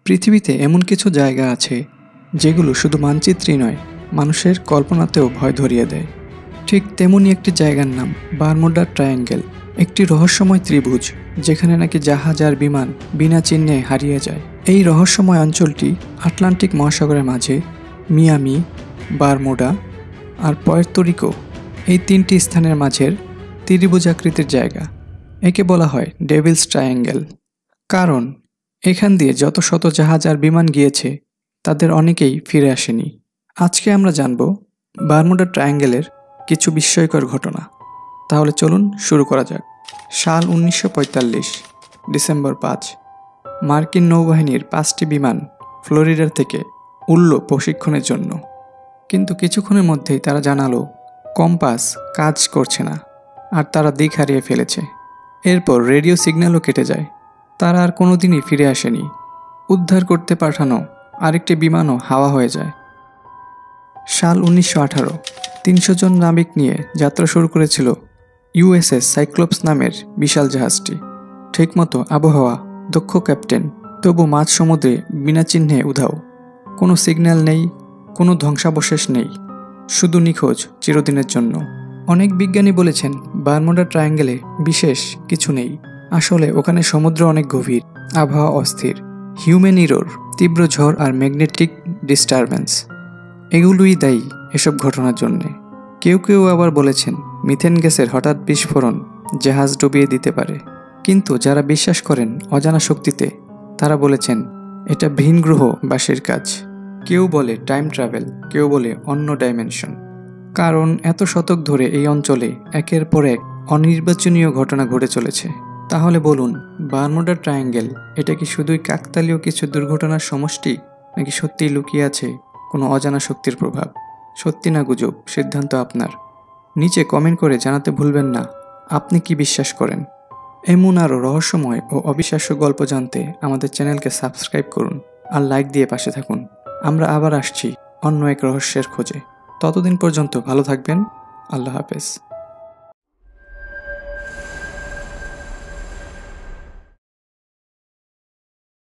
পৃথিবীতে এমন কিছু জায়গা আছে যেগুলো শুধু মানচিত্রই নয়, মানুষের কল্পনাতেও ভয় ধরিয়ে দেয়। ঠিক তেমনই একটি জায়গার নাম বারমুডা ট্রায়াঙ্গেল, একটি রহস্যময় ত্রিভুজ যেখানে নাকি জাহাজ আর বিমান বিনা চিহ্নে হারিয়ে যায়। এই রহস্যময় অঞ্চলটি আটলান্টিক মহাসাগরের মাঝে মিয়ামি, বারমুডা আর পুয়ের্তো রিকো, এই তিনটি স্থানের মাঝের ত্রিভুজাকৃতির জায়গা। একে বলা হয় ডেভিলস ট্রায়াঙ্গেল, কারণ এখান দিয়ে যত শত জাহাজ আর বিমান গিয়েছে তাদের অনেকেই ফিরে আসেনি। আজকে আমরা জানব বারমুডা ট্রায়াঙ্গেলের কিছু বিস্ময়কর ঘটনা। তাহলে চলুন শুরু করা যাক। সাল 1945, ডিসেম্বর 5, মার্কিন নৌবাহিনীর 5টি বিমান ফ্লোরিডা থেকে উড়ল প্রশিক্ষণের জন্য। কিন্তু কিছুক্ষণের মধ্যেই তারা জানালো কম্পাস কাজ করছে না আর তারা দিক হারিয়ে ফেলেছে। এরপর রেডিও সিগন্যালও কেটে যায়। তারা আর কোনোদিনই ফিরে আসেনি। উদ্ধার করতে পাঠানো আরেকটি বিমানও হাওয়া হয়ে যায়। সাল 1918, 300 জন নাবিক নিয়ে যাত্রা শুরু করেছিল ইউএসএস সাইক্লোপস নামের বিশাল জাহাজটি। ঠিকমতো আবহাওয়া, দক্ষ ক্যাপ্টেন, তবু মাঝ সমুদ্রে বিনা চিহ্নে উধাও। কোনো সিগন্যাল নেই, কোনো ধ্বংসাবশেষ নেই, শুধু নিখোঁজ চিরদিনের জন্য। অনেক বিজ্ঞানী বলেছেন বারমুডা ট্রায়াঙ্গেলে বিশেষ কিছু নেই। আসলে ওখানে সমুদ্র অনেক গভীর, আবহাওয়া অস্থির, হিউম্যান ইরর, তীব্র ঝড় আর ম্যাগনেটিক ডিস্টারবেন্স, এগুলোই দায়ী এসব ঘটনার জন্যে। কেউ কেউ আবার বলেছেন মিথেন গ্যাসের হঠাৎ বিস্ফোরণ জাহাজ ডুবিয়ে দিতে পারে। কিন্তু যারা বিশ্বাস করেন অজানা শক্তিতে, তারা বলেছেন এটা ভিনগ্রহ বাসের কাজ। কেউ বলে টাইম ট্রাভেল, কেউ বলে অন্য ডাইমেনশন। কারণ এত শতক ধরে এই অঞ্চলে একের পর এক অনির্বাচনীয় ঘটনা ঘটে চলেছে। তাহলে বলুন, বারমুডা ট্রায়াঙ্গেল এটা কি শুধুই কাকতালীয় কিছু দুর্ঘটনার সমষ্টি, নাকি সত্যিই লুকিয়ে আছে কোনো অজানা শক্তির প্রভাব? সত্যি না গুজব, সিদ্ধান্ত আপনার। নিচে কমেন্ট করে জানাতে ভুলবেন না আপনি কি বিশ্বাস করেন। এমন আরও রহস্যময় ও অবিশ্বাস্য গল্প জানতে আমাদের চ্যানেলকে সাবস্ক্রাইব করুন আর লাইক দিয়ে পাশে থাকুন। আমরা আবার আসছি অন্য এক রহস্যের খোঁজে। ততদিন পর্যন্ত ভালো থাকবেন। আল্লাহ হাফেজ।